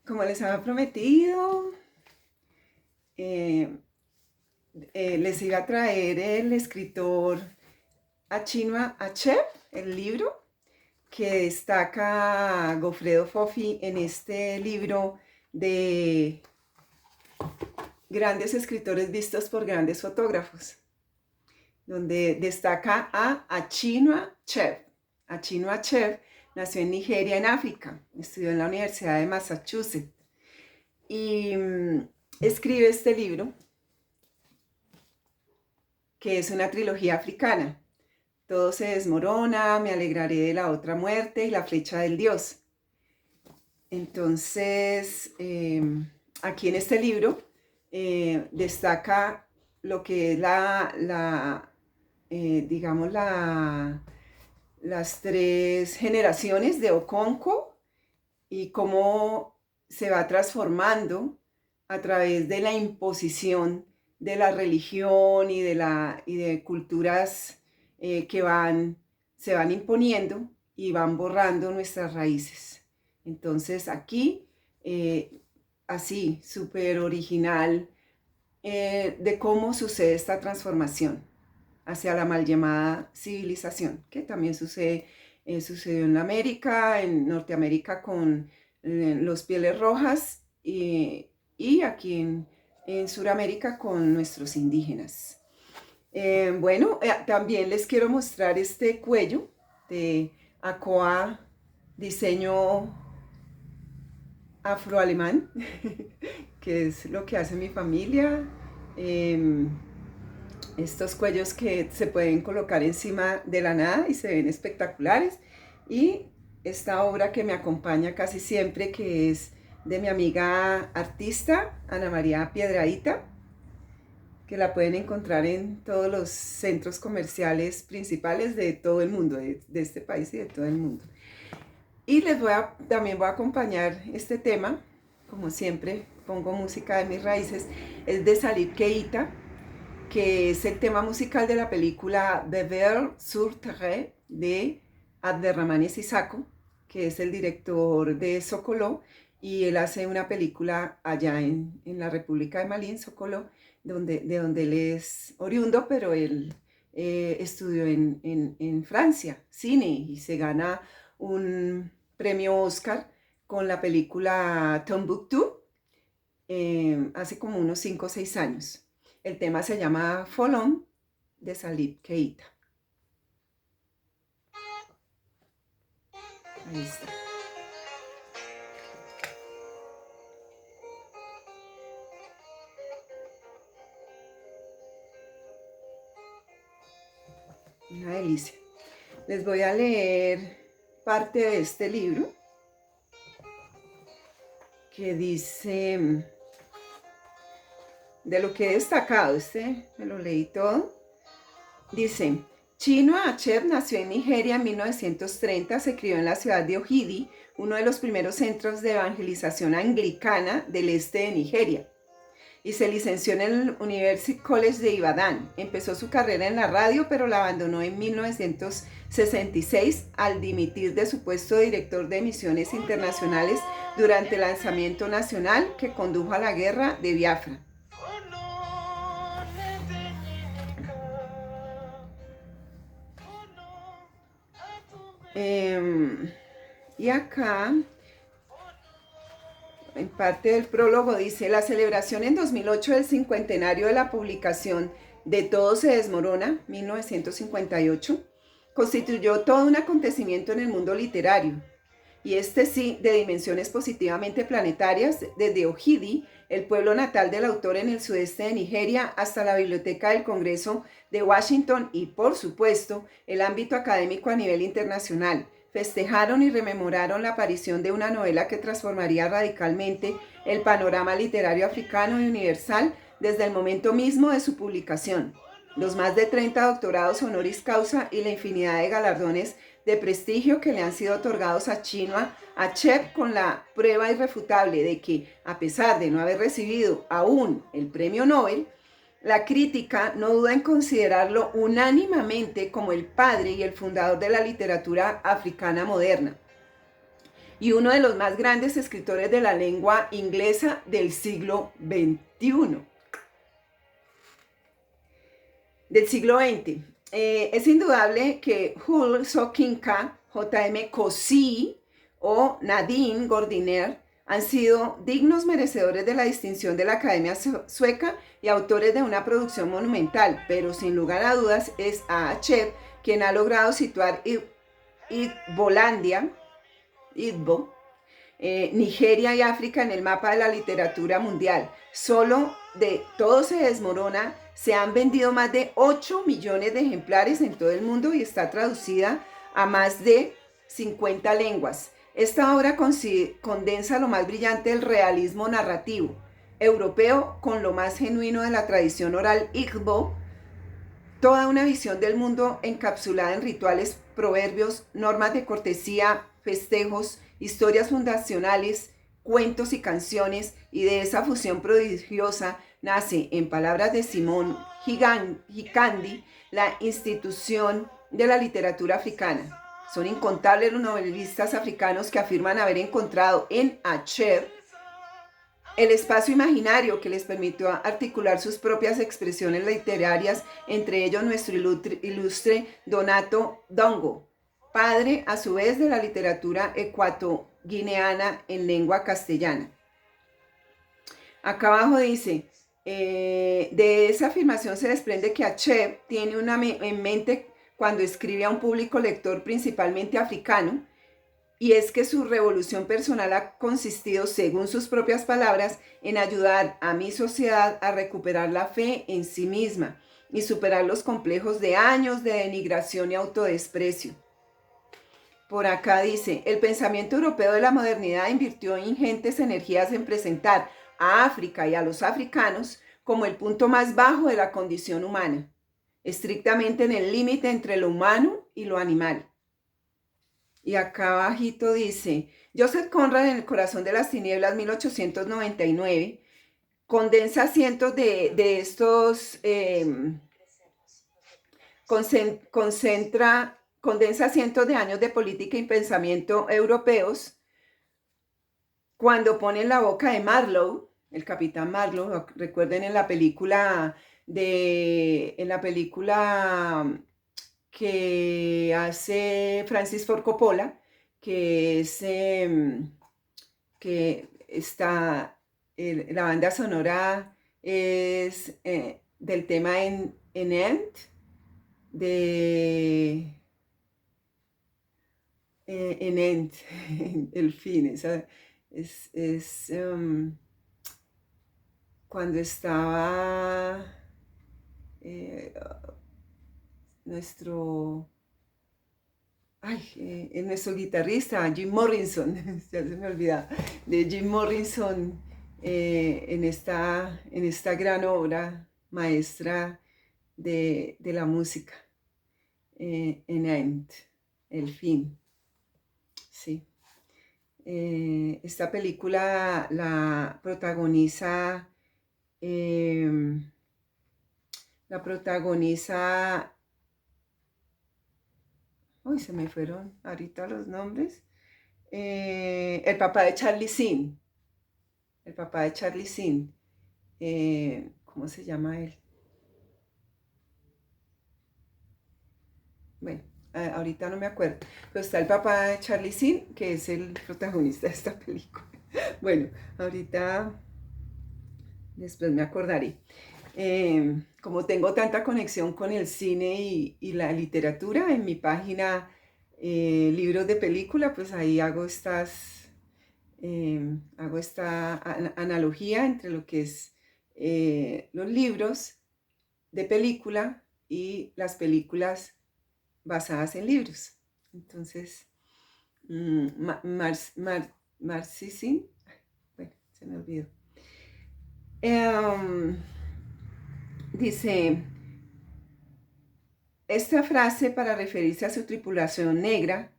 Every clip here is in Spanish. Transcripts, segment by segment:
Como les había prometido, eh, les iba a traer el escritor Achinua Achebe, el libro que destaca Goffredo Fofi en este libro de grandes escritores vistos por grandes fotógrafos, donde destaca a Achinua Achebe. Achinua Achebe nació en Nigeria, en África, estudió en la Universidad de Massachusetts y escribe este libro, que es una trilogía africana. Todo se desmorona, me alegraré de la otra muerte y la flecha del dios. Entonces, aquí en este libro destaca lo que es digamos, las tres generaciones de Okonkwo y cómo se va transformando a través de la imposición de la religión y de culturas que se van imponiendo y van borrando nuestras raíces. Entonces aquí, así, súper original, de cómo sucede esta transformación hacia la mal llamada civilización, que también sucedió en América, en Norteamérica con los pieles rojas y aquí en Sudamérica con nuestros indígenas. También les quiero mostrar este cuello de Acoa, diseño afroalemán, que es lo que hace mi familia. Estos cuellos que se pueden colocar encima de la nada y se ven espectaculares. Y esta obra que me acompaña casi siempre, que es de mi amiga artista Ana María Piedrahita, que la pueden encontrar en todos los centros comerciales principales de todo el mundo, de este país y de todo el mundo. Y también voy a acompañar este tema, como siempre pongo música de mis raíces, es de Salif Keita, que es el tema musical de la película Bever sur Terre de Abderrahmane Sissako, que es el director de Sokoló, y él hace una película allá en la República de Malí, en Sokoló, de donde él es oriundo, pero él estudió en Francia, cine, y se gana un premio Oscar con la película Tombouctou hace como unos 5 o 6 años. El tema se llama Folon de Salif Keita. Ahí está. Una delicia. Les voy a leer parte de este libro que dice, de lo que he destacado, me lo leí todo. Dice, Chinua Achebe nació en Nigeria en 1930, se crió en la ciudad de Ogidi, uno de los primeros centros de evangelización anglicana del este de Nigeria, y se licenció en el University College de Ibadan. Empezó su carrera en la radio, pero la abandonó en 1966 al dimitir de su puesto de director de emisiones internacionales durante el lanzamiento nacional que condujo a la guerra de Biafra. Y acá, en parte del prólogo, dice: la celebración en 2008 del cincuentenario de la publicación de Todo se desmorona, 1958, constituyó todo un acontecimiento en el mundo literario, y este sí, de dimensiones positivamente planetarias, desde Ogidi, el pueblo natal del autor en el sudeste de Nigeria, hasta la Biblioteca del Congreso de Washington y, por supuesto, el ámbito académico a nivel internacional. Festejaron y rememoraron la aparición de una novela que transformaría radicalmente el panorama literario africano y universal desde el momento mismo de su publicación. Los más de 30 doctorados honoris causa y la infinidad de galardones de prestigio que le han sido otorgados a Chinua Achebe, con la prueba irrefutable de que, a pesar de no haber recibido aún el premio Nobel, la crítica no duda en considerarlo unánimemente como el padre y el fundador de la literatura africana moderna. y uno de los más grandes escritores de la lengua inglesa del siglo XXI. Del siglo XX. Es indudable que Hull Soyinka, J.M. Cossey o Nadine Gordiner han sido dignos merecedores de la distinción de la Academia Sueca y autores de una producción monumental, pero sin lugar a dudas es A. Cheb quien ha logrado situar Idbolandia, Nigeria y África en el mapa de la literatura mundial. Solo de Todo se desmorona se han vendido más de 8 millones de ejemplares en todo el mundo y está traducida a más de 50 lenguas. Esta obra condensa lo más brillante del realismo narrativo europeo con lo más genuino de la tradición oral Igbo, toda una visión del mundo encapsulada en rituales, proverbios, normas de cortesía, festejos, historias fundacionales, cuentos y canciones, y de esa fusión prodigiosa nace, en palabras de Simón Hikandi, la institución de la literatura africana. Son incontables los novelistas africanos que afirman haber encontrado en Achebe el espacio imaginario que les permitió articular sus propias expresiones literarias, entre ellos nuestro ilustre Donato Dongo, padre a su vez de la literatura ecuatoguineana en lengua castellana. Acá abajo dice, de esa afirmación se desprende que Achebe tiene en mente cuando escribe a un público lector principalmente africano, y es que su revolución personal ha consistido, según sus propias palabras, en ayudar a mi sociedad a recuperar la fe en sí misma y superar los complejos de años de denigración y autodesprecio. Por acá dice, el pensamiento europeo de la modernidad invirtió ingentes energías en presentar a África y a los africanos como el punto más bajo de la condición humana, estrictamente en el límite entre lo humano y lo animal. Y acá abajito dice, Joseph Conrad en El corazón de las tinieblas, 1899, condensa cientos de estos, condensa cientos de años de política y pensamiento europeos cuando pone en la boca de Marlowe, el capitán Marlowe, recuerden en la película que hace Francis Ford Coppola, que es que está, la banda sonora es del tema en End, en End, el fin, es cuando estaba nuestro guitarrista, Jim Morrison, ya se me olvidaba, de Jim Morrison en esta gran obra maestra de la música, en End, el fin, sí. Esta película la protagoniza uy, se me fueron ahorita los nombres. El papá de Charlie Sheen. El papá de Charlie Sheen. ¿Cómo se llama él? Bueno, ahorita no me acuerdo. Pero está el papá de Charlie Sheen, que es el protagonista de esta película. Bueno, ahorita después me acordaré. Como tengo tanta conexión con el cine y la literatura, en mi página libros de película, pues ahí hago esta analogía entre lo que es los libros de película y las películas basadas en libros. Entonces, Marcisin, bueno, se me olvidó. Dice, esta frase para referirse a su tripulación negra,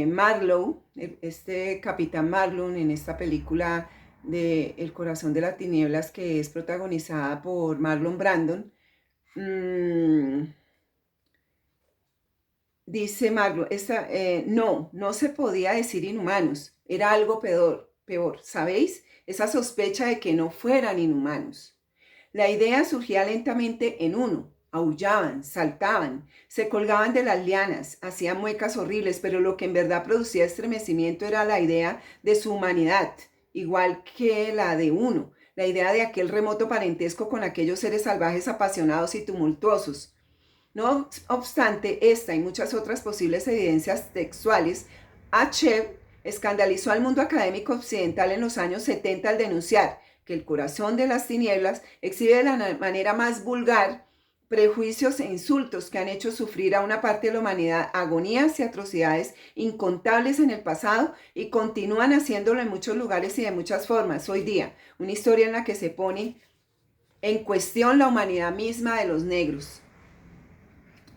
Marlowe, este capitán Marlowe en esta película de El corazón de las tinieblas, que es protagonizada por Marlon Brandon, dice Marlowe, no se podía decir inhumanos, era algo peor, ¿sabéis? Esa sospecha de que no fueran inhumanos. La idea surgía lentamente en uno. Aullaban, saltaban, se colgaban de las lianas, hacían muecas horribles, pero lo que en verdad producía estremecimiento era la idea de su humanidad, igual que la de uno, la idea de aquel remoto parentesco con aquellos seres salvajes apasionados y tumultuosos. No obstante, esta y muchas otras posibles evidencias textuales, Achev escandalizó al mundo académico occidental en los años 70 al denunciar que el corazón de las tinieblas exhibe de la manera más vulgar prejuicios e insultos que han hecho sufrir a una parte de la humanidad agonías y atrocidades incontables en el pasado y continúan haciéndolo en muchos lugares y de muchas formas hoy día. Una historia en la que se pone en cuestión la humanidad misma de los negros.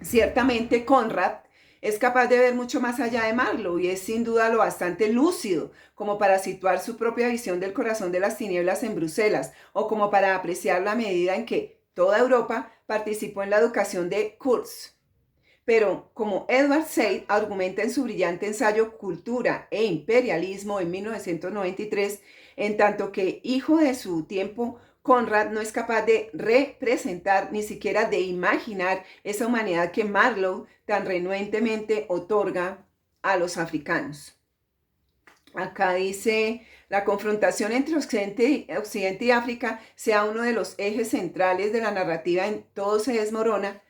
Ciertamente Conrad es capaz de ver mucho más allá de Marlowe y es sin duda lo bastante lúcido como para situar su propia visión del corazón de las tinieblas en Bruselas o como para apreciar la medida en que toda Europa participó en la educación de Kurz. Pero como Edward Said argumenta en su brillante ensayo Cultura e Imperialismo en 1993, en tanto que hijo de su tiempo, Conrad no es capaz de representar, ni siquiera de imaginar esa humanidad que Marlowe tan renuentemente otorga a los africanos. Acá dice, la confrontación entre Occidente y África sea uno de los ejes centrales de la narrativa en Todo se desmorona,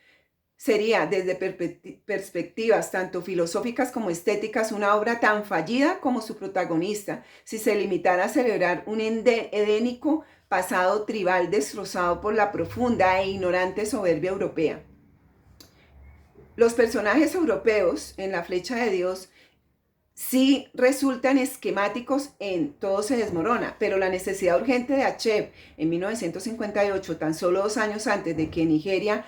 sería desde perspectivas tanto filosóficas como estéticas una obra tan fallida como su protagonista, si se limitara a celebrar un edénico pasado tribal destrozado por la profunda e ignorante soberbia europea. Los personajes europeos en La Flecha de Dios sí resultan esquemáticos en Todo se desmorona, pero la necesidad urgente de Achev en 1958, tan solo 2 años antes de que Nigeria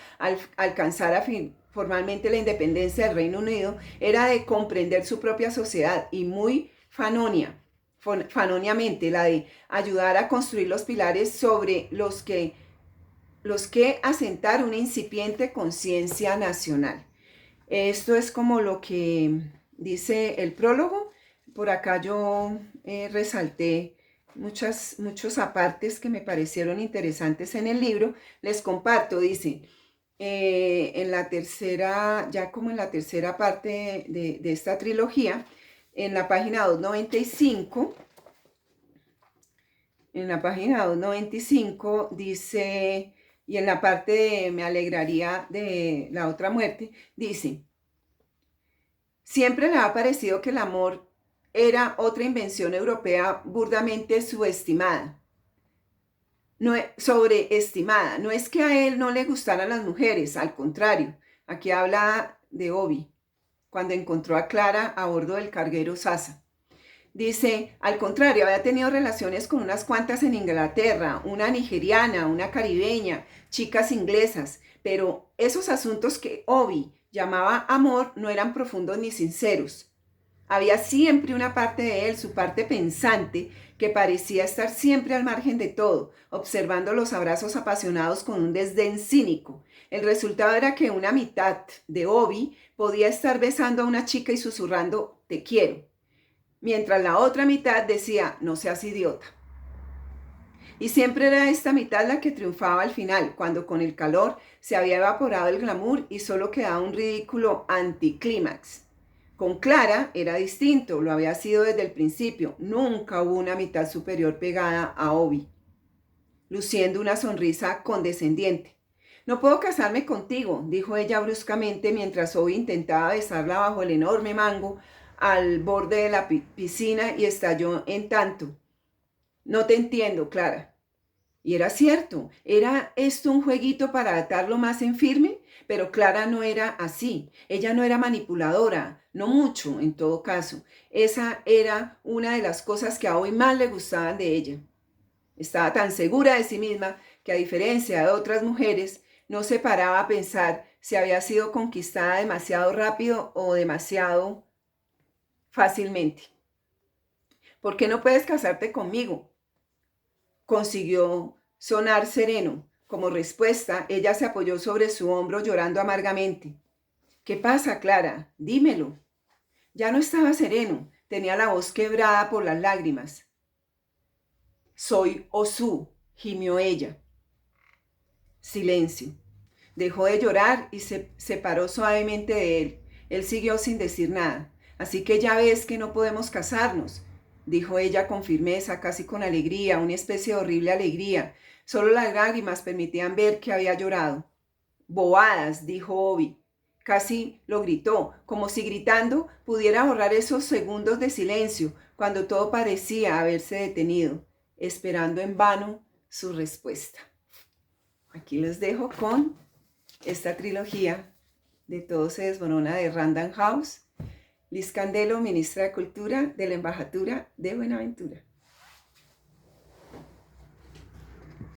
alcanzara formalmente la independencia del Reino Unido, era de comprender su propia sociedad y muy fanoniamente la de ayudar a construir los pilares sobre los que asentar una incipiente conciencia nacional. Esto es como lo que dice el prólogo. Por acá yo resalté muchos apartes que me parecieron interesantes en el libro. Les comparto, dice, en la tercera, ya como en la tercera parte de esta trilogía, en la página 295, dice, y en la parte de me alegraría de la otra muerte, dice, siempre le ha parecido que el amor era otra invención europea burdamente subestimada, sobreestimada. No es que a él no le gustaran las mujeres, al contrario, aquí habla de Obi, cuando encontró a Clara a bordo del carguero Sasa. Dice, al contrario, había tenido relaciones con unas cuantas en Inglaterra, una nigeriana, una caribeña, chicas inglesas, pero esos asuntos que Obi llamaba amor no eran profundos ni sinceros. Había siempre una parte de él, su parte pensante, que parecía estar siempre al margen de todo, observando los abrazos apasionados con un desdén cínico. El resultado era que una mitad de Obi podía estar besando a una chica y susurrando, te quiero, mientras la otra mitad decía, no seas idiota. Y siempre era esta mitad la que triunfaba al final, cuando con el calor se había evaporado el glamour y solo quedaba un ridículo anticlímax. Con Clara era distinto, lo había sido desde el principio. Nunca hubo una mitad superior pegada a Obi, luciendo una sonrisa condescendiente. No puedo casarme contigo, dijo ella bruscamente mientras Obi intentaba besarla bajo el enorme mango al borde de la piscina y estalló en tanto. No te entiendo, Clara. Y era cierto, ¿era esto un jueguito para atarlo más en firme? Pero Clara no era así, ella no era manipuladora, no mucho en todo caso. Esa era una de las cosas que a Obi más le gustaban de ella. Estaba tan segura de sí misma que a diferencia de otras mujeres, no se paraba a pensar si había sido conquistada demasiado rápido o demasiado fácilmente. ¿Por qué no puedes casarte conmigo? Consiguió sonar sereno. Como respuesta, ella se apoyó sobre su hombro llorando amargamente. ¿Qué pasa, Clara? Dímelo. Ya no estaba sereno, tenía la voz quebrada por las lágrimas. Soy Osu, gimió ella. Silencio. Dejó de llorar y se separó suavemente de él. Él siguió sin decir nada. Así que ya ves que no podemos casarnos, dijo ella con firmeza, casi con alegría, una especie de horrible alegría. Solo las lágrimas permitían ver que había llorado. Bobadas, dijo Obi. Casi lo gritó, como si gritando pudiera borrar esos segundos de silencio, cuando todo parecía haberse detenido, esperando en vano su respuesta. Aquí les dejo con esta trilogía de Todo se desmorona de Random House. Liz Candelo, ministra de Cultura de la Embajadura de Buenaventura.